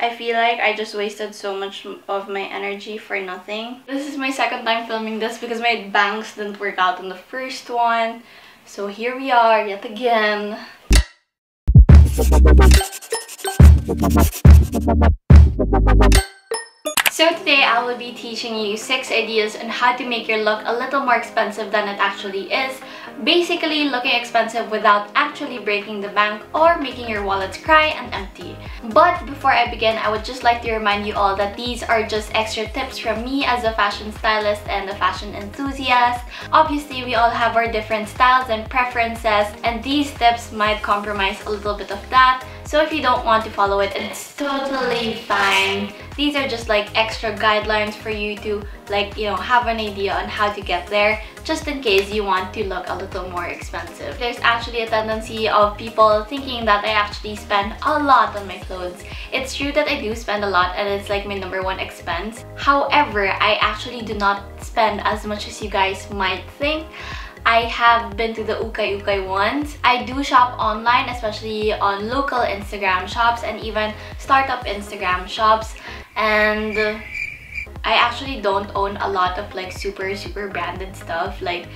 I feel like I just wasted so much of my energy for nothing. This is my second time filming this because my bangs didn't work out on the first one. So here we are yet again. So today I will be teaching you 6 ideas on how to make your look a little more expensive than it actually is. Basically looking expensive without actually breaking the bank or making your wallets cry and empty. But before I begin, I would just like to remind you all that these are just extra tips from me as a fashion stylist and a fashion enthusiast. Obviously, we all have our different styles and preferences, and these tips might compromise a little bit of that. So if you don't want to follow it, it's totally fine. These are just like extra guidelines for you to have an idea on how to get there, just in case you want to look a little more expensive. There's actually a tendency of people thinking that I actually spend a lot on my clothes. It's true that I do spend a lot and it's like my #1 expense. However, I actually do not spend as much as you guys might think. I have been to the ukay ones. I do shop online, especially on local Instagram shops and even startup Instagram shops. And I actually don't own a lot of like super branded stuff, like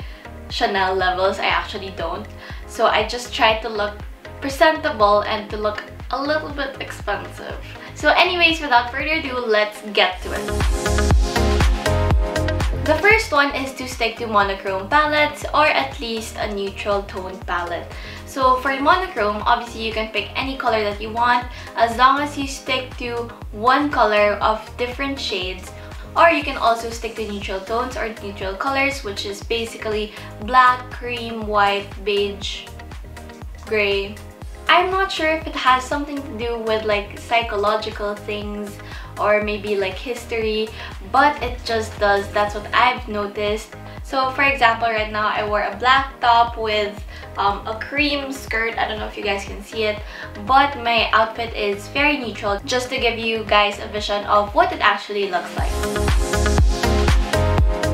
Chanel levels. I actually don't. So I just try to look presentable and to look a little bit expensive. So anyways, without further ado, let's get to it. The first one is to stick to monochrome palettes, or at least a neutral toned palette. So for monochrome, obviously you can pick any color that you want as long as you stick to one color of different shades. Or you can also stick to neutral tones or neutral colors, which is basically black, cream, white, beige, gray. I'm not sure if it has something to do with like psychological things or maybe like history, but it just does. That's what I've noticed. So for example, right now I wore a black top with a cream skirt. I don't know if you guys can see it, but my outfit is very neutral, just to give you guys a vision of what it actually looks like.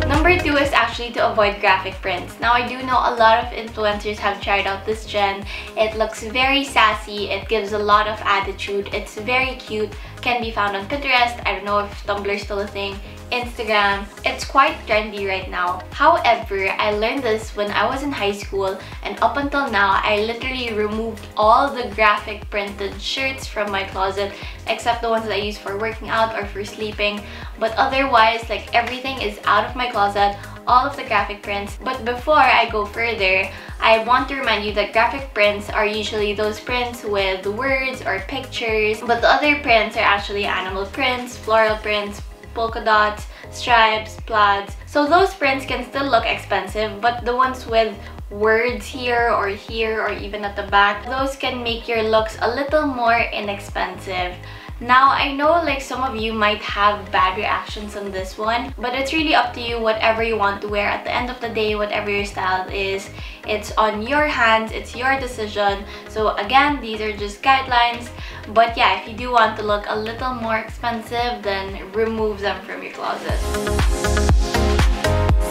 Number 2 is actually to avoid graphic prints. Now I do know a lot of influencers have tried out this gen. It looks very sassy, it gives a lot of attitude, it's very cute, can be found on Pinterest. I don't know if Tumblr is still a thing, Instagram. It's quite trendy right now. However, I learned this when I was in high school, and up until now, I literally removed all the graphic printed shirts from my closet, except the ones that I use for working out or for sleeping. But otherwise, like, everything is out of my closet, all of the graphic prints. But before I go further, I want to remind you that graphic prints are usually those prints with words or pictures, but the other prints are actually animal prints, floral prints, polka dots, stripes, plaids. So those prints can still look expensive, but the ones with words here or even at the back, those can make your looks a little more inexpensive. Now, I know like some of you might have bad reactions on this one, but it's really up to you, whatever you want to wear. At the end of the day, whatever your style is, it's on your hands, it's your decision. So again, these are just guidelines. But yeah, if you do want to look a little more expensive, then remove them from your closet.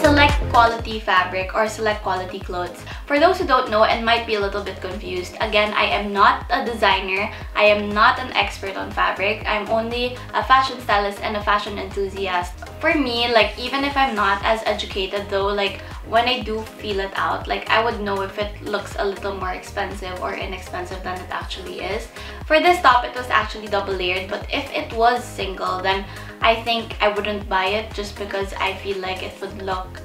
Select quality fabric or select quality clothes. For those who don't know and might be a little bit confused, again, I am not a designer. I am not an expert on fabric. I'm only a fashion stylist and a fashion enthusiast. For me, like, even if I'm not as educated though, like, when I do feel it out, like, I would know if it looks a little more expensive or inexpensive than it actually is. For this top, it was actually double layered, but if it was single, then I think I wouldn't buy it, just because I feel like it would look,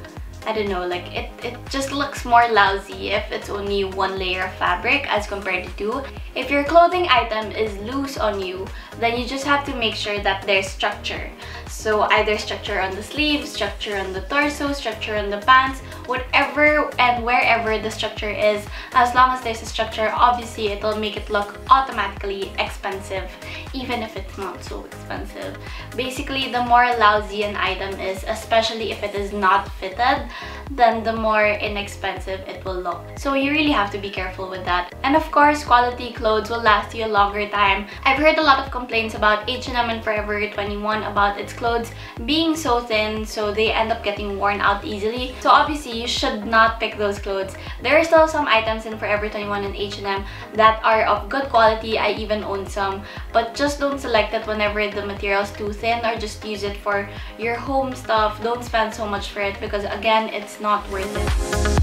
I don't know, like it just looks more lousy if it's only one layer of fabric as compared to two. If your clothing item is loose on you, then you just have to make sure that there's structure. So either structure on the sleeves, structure on the torso, structure on the pants, whatever and wherever the structure is, as long as there's a structure, obviously it'll make it look automatically expensive, even if it's not so expensive. Basically, the more lousy an item is, especially if it is not fitted, then the more inexpensive it will look. So you really have to be careful with that. And of course, quality clothes will last you a longer time. I've heard a lot of complaints about H&M and Forever 21 about its clothes being so thin, so they end up getting worn out easily. So obviously you should not pick those clothes. There are still some items in Forever 21 and H&M that are of good quality. I even own some, but just don't select it whenever the material is too thin, or just use it for your home stuff. Don't spend so much for it because again, it's not worth it.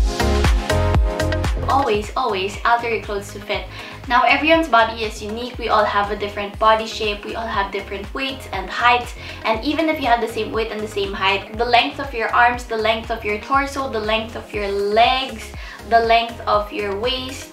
Always alter your clothes to fit. Now, everyone's body is unique. We all have a different body shape. We all have different weights and heights. And even if you have the same weight and the same height, the length of your arms, the length of your torso, the length of your legs, the length of your waist,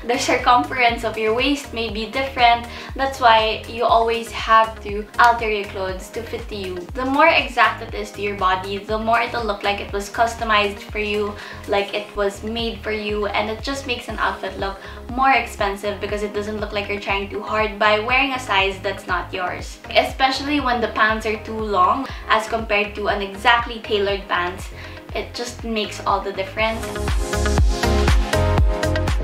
the circumference of your waist may be different. That's why you always have to alter your clothes to fit to you. The more exact it is to your body, the more it'll look like it was customized for you, like it was made for you, and it just makes an outfit look more expensive because it doesn't look like you're trying too hard by wearing a size that's not yours. Especially when the pants are too long as compared to an exactly tailored pants. It just makes all the difference.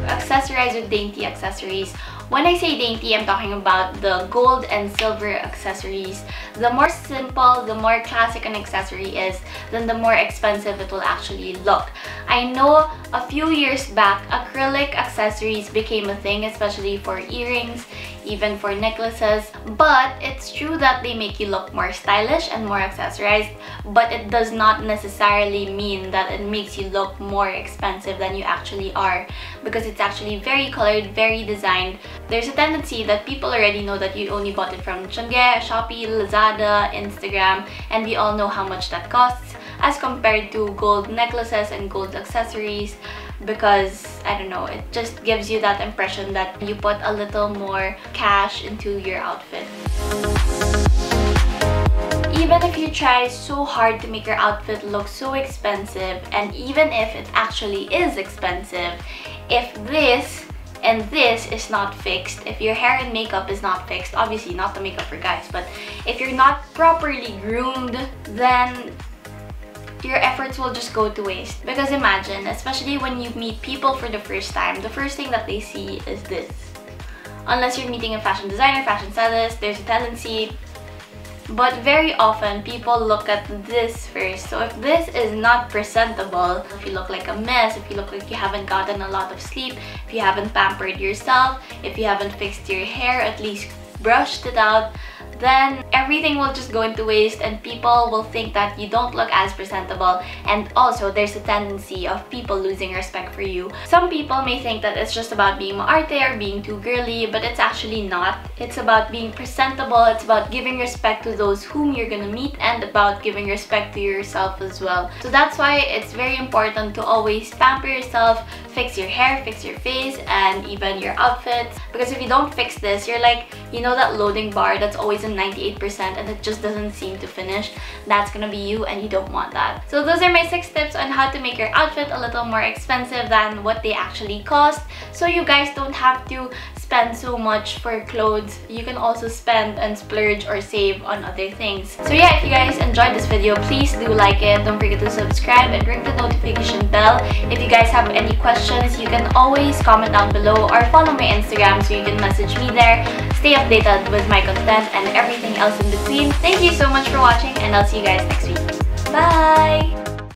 Accessorize with dainty accessories. When I say dainty, I'm talking about the gold and silver accessories. The more simple, the more classic an accessory is, then the more expensive it will actually look. I know a few years back, acrylic accessories became a thing, especially for earrings, even for necklaces. But it's true that they make you look more stylish and more accessorized, but it does not necessarily mean that it makes you look more expensive than you actually are, because it's actually very colored, very designed. There's a tendency that people already know that you only bought it from Changge, Shopee, Lazada, Instagram, and we all know how much that costs as compared to gold necklaces and gold accessories, because I don't know, it just gives you that impression that you put a little more cash into your outfit. Even if you try so hard to make your outfit look so expensive, and even if it actually is expensive, if this and this is not fixed, if your hair and makeup is not fixed, obviously not the makeup for guys, but if you're not properly groomed, then your efforts will just go to waste. Because imagine, especially when you meet people for the first time, the first thing that they see is this. Unless you're meeting a fashion designer, fashion stylist, there's a tendency. But very often, people look at this first. So if this is not presentable, if you look like a mess, if you look like you haven't gotten a lot of sleep, if you haven't pampered yourself, if you haven't fixed your hair, at least brushed it out, then everything will just go into waste and people will think that you don't look as presentable. And also, there's a tendency of people losing respect for you. Some people may think that it's just about being maarte or being too girly, but it's actually not. It's about being presentable, it's about giving respect to those whom you're gonna meet, and about giving respect to yourself as well. So that's why it's very important to always pamper yourself, fix your hair, fix your face, and even your outfits. Because if you don't fix this, you're like, you know that loading bar that's always in 98% and it just doesn't seem to finish? That's gonna be you, and you don't want that. So those are my 6 tips on how to make your outfit a little more expensive than what they actually cost, so you guys don't have to spend so much for clothes. You can also spend and splurge or save on other things. So yeah, if you guys enjoyed this video, please do like it. Don't forget to subscribe and ring the notification bell. If you guys have any questions, you can always comment down below or follow my Instagram so you can message me there. Stay updated with my content and everything else in between. Thank you so much for watching, and I'll see you guys next week. Bye!